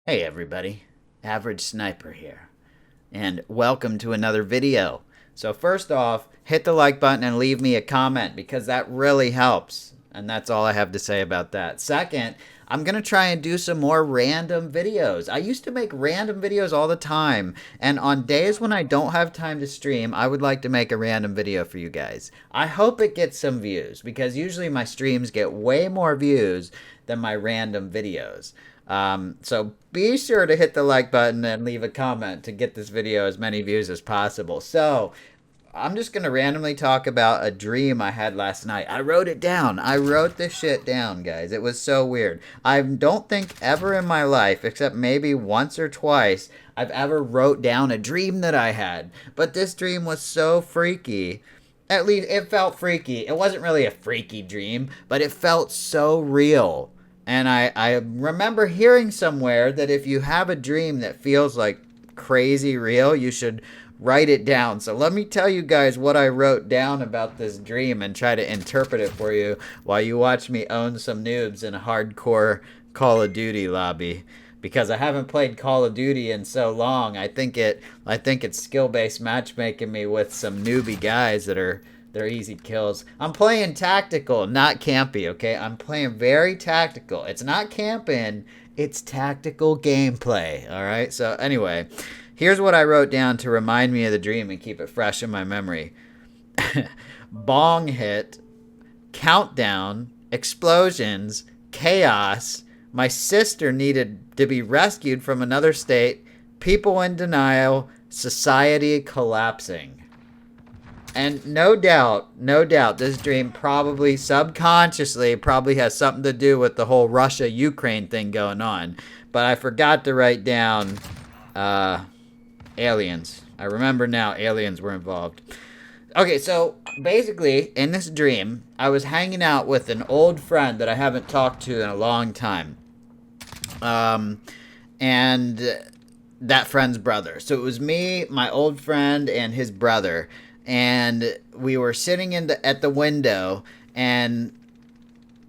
Hey everybody, Average Sniper here, and welcome to another video. So first off, hit the like button and leave me a comment because that really helps. And that's all I have to say about that. Second, I'm going to try and do some more random videos. I used to make random videos all the time, and on days when I don't have time to stream, I would like to make a random video for you guys. I hope it gets some views because usually my streams get way more views than my random videos. So be sure to hit the like button and leave a comment to get this video as many views as possible. So I'm just going to randomly talk about a dream I had last night. I wrote it down. I wrote this shit down, guys. It was so weird. I don't think ever in my life, except maybe once or twice, I've ever wrote down a dream that I had. But this dream was so freaky. At least it felt freaky. It wasn't really a freaky dream, but it felt so real. And I remember hearing somewhere that if you have a dream that feels like crazy real, you should write it down. So let me tell you guys what I wrote down about this dream and try to interpret it for you while you watch me own some noobs in a hardcore Call of Duty lobby. Because I haven't played Call of Duty in so long, I think it's skill-based matchmaking me with some newbie guys that are they're easy kills. I'm playing tactical, not campy, okay? I'm playing very tactical. It's not camping, it's tactical gameplay, all right? So anyway, here's what I wrote down to remind me of the dream and keep it fresh in my memory. Bong hit, countdown, explosions, chaos, my sister needed to be rescued from another state, people in denial, society collapsing. And no doubt, this dream probably subconsciously probably has something to do with the whole Russia-Ukraine thing going on. But I forgot to write down aliens. I remember now aliens were involved. Okay, so basically, in this dream, I was hanging out with an old friend that I haven't talked to in a long time. And that friend's brother. So it was me, my old friend, and his brother. And we were sitting at the window, and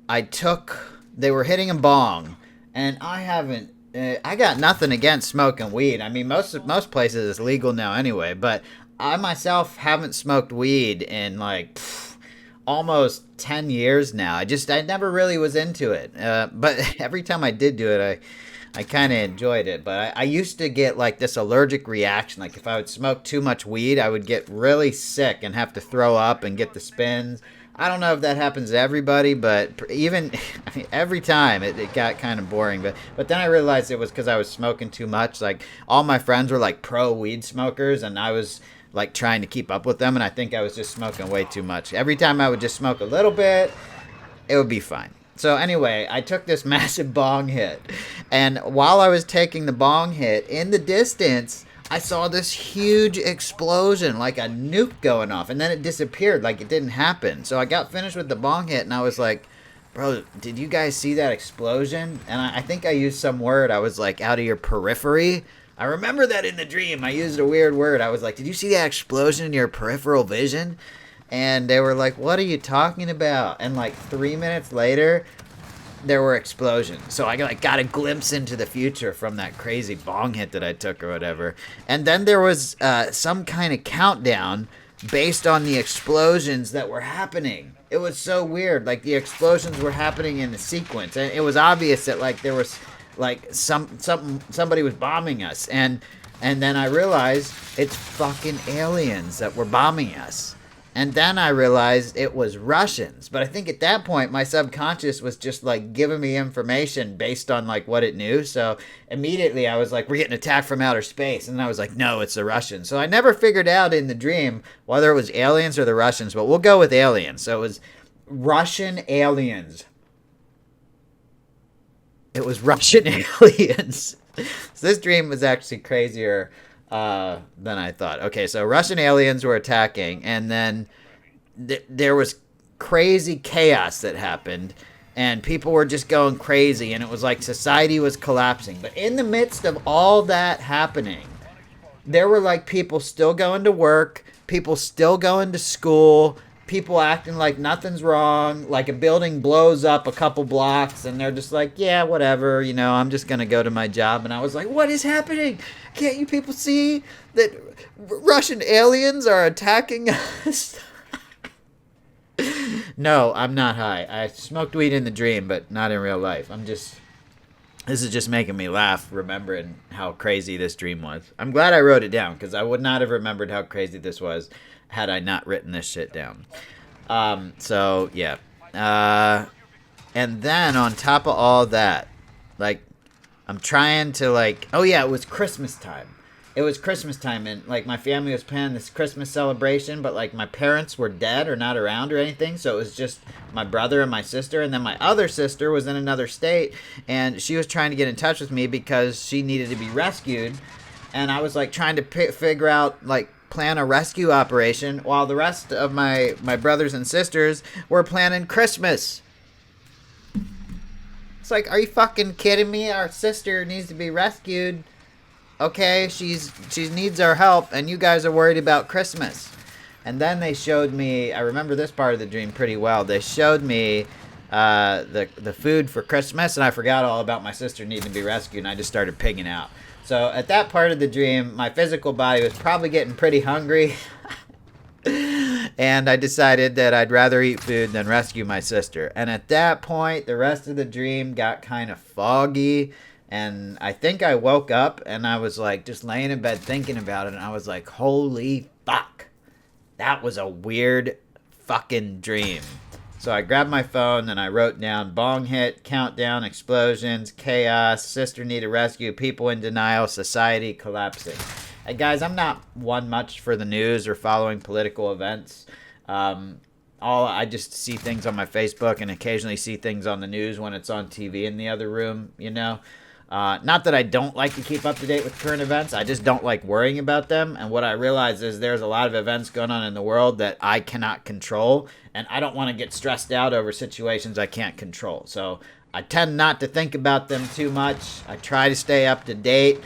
they were hitting a bong, and I got nothing against smoking weed. I mean, most places it's legal now anyway, but I myself haven't smoked weed in like almost 10 years now. I never really was into it. But every time I did do it, I kind of enjoyed it, but I used to get like this allergic reaction. Like if I would smoke too much weed, I would get really sick and have to throw up and get the spins. I don't know if that happens to everybody, but even I mean, every time it got kind of boring. But then I realized it was because I was smoking too much. Like all my friends were like pro weed smokers, and I was like trying to keep up with them, and I think I was just smoking way too much. Every time I would just smoke a little bit, it would be fine. So anyway, I took this massive bong hit. And while I was taking the bong hit, in the distance, I saw this huge explosion, like a nuke going off. And then it disappeared, like it didn't happen. So I got finished with the bong hit, and I was like, bro, did you guys see that explosion? And I think I used some word. I was like, out of your periphery. I remember that in the dream. I used a weird word. I was like, did you see that explosion in your peripheral vision? And they were like, what are you talking about? And like 3 minutes later, there were explosions. So I like got a glimpse into the future from that crazy bong hit that I took or whatever. And then there was some kind of countdown based on the explosions that were happening. It was so weird. Like the explosions were happening in a sequence, and it was obvious that like there was like somebody was bombing us. And then I realized it's fucking aliens that were bombing us. And then I realized it was Russians. But I think at that point, my subconscious was just like giving me information based on like what it knew. So immediately I was like, we're getting attacked from outer space. And I was like, no, it's the Russians. So I never figured out in the dream whether it was aliens or the Russians, but we'll go with aliens. So it was Russian aliens. It was Russian aliens. So this dream was actually crazier than I thought. Okay, so Russian aliens were attacking, and then there was crazy chaos that happened, and people were just going crazy, and it was like society was collapsing. But in the midst of all that happening, there were like people still going to work, people still going to school, people acting like nothing's wrong, like a building blows up a couple blocks and they're just like, yeah, whatever, you know, I'm just going to go to my job. And I was like, what is happening? Can't you people see that Russian aliens are attacking us? No, I'm not high. I smoked weed in the dream, but not in real life. This is just making me laugh remembering how crazy this dream was. I'm glad I wrote it down because I would not have remembered how crazy this was had I not written this shit down. So, yeah. And then on top of all that, like, I'm trying to, like, oh yeah, it was Christmas time. It was Christmas time, and, like, my family was planning this Christmas celebration, but, like, my parents were dead or not around or anything, so it was just my brother and my sister, and then my other sister was in another state, and she was trying to get in touch with me because she needed to be rescued, and I was, like, trying to figure out, like, plan a rescue operation while the rest of my brothers and sisters were planning Christmas. It's like, are you fucking kidding me? Our sister needs to be rescued. Okay, she needs our help, and you guys are worried about Christmas. And then they showed me, I remember this part of the dream pretty well, they showed me the food for Christmas, and I forgot all about my sister needing to be rescued, and I just started pigging out. So at that part of the dream, my physical body was probably getting pretty hungry, and I decided that I'd rather eat food than rescue my sister. And at that point, the rest of the dream got kind of foggy, and I think I woke up and I was like just laying in bed thinking about it, and I was like, holy fuck, that was a weird fucking dream. So I grabbed my phone and I wrote down bong hit, countdown, explosions, chaos, sister need a rescue, people in denial, society collapsing. Hey guys, I'm not one much for the news or following political events. I just see things on my Facebook and occasionally see things on the news when it's on TV in the other room, you know. Not that I don't like to keep up to date with current events. I just don't like worrying about them. And what I realize is there's a lot of events going on in the world that I cannot control. And I don't want to get stressed out over situations I can't control. So I tend not to think about them too much. I try to stay up to date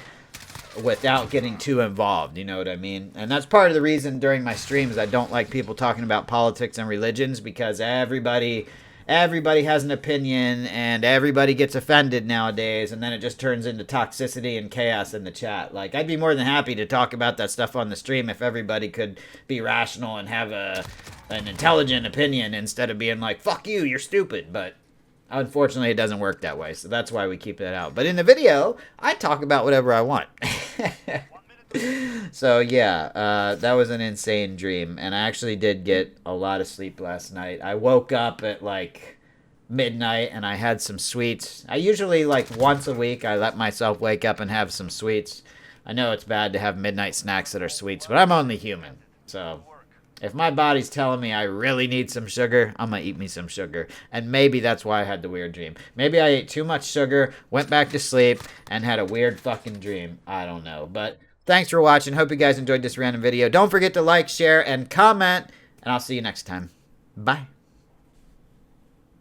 without getting too involved, you know what I mean? And that's part of the reason during my streams I don't like people talking about politics and religions, because everybody has an opinion and everybody gets offended nowadays, and then it just turns into toxicity and chaos in the chat. Like, I'd be more than happy to talk about that stuff on the stream if everybody could be rational and have an intelligent opinion instead of being like, fuck you, you're stupid. But unfortunately, it doesn't work that way, so that's why we keep that out. But in the video, I talk about whatever I want. So, yeah, that was an insane dream, and I actually did get a lot of sleep last night. I woke up at, like, midnight, and I had some sweets. I usually, like, once a week, I let myself wake up and have some sweets. I know it's bad to have midnight snacks that are sweets, but I'm only human, so if my body's telling me I really need some sugar, I'm going to eat me some sugar. And maybe that's why I had the weird dream. Maybe I ate too much sugar, went back to sleep, and had a weird fucking dream. I don't know. But thanks for watching. Hope you guys enjoyed this random video. Don't forget to like, share, and comment. And I'll see you next time. Bye.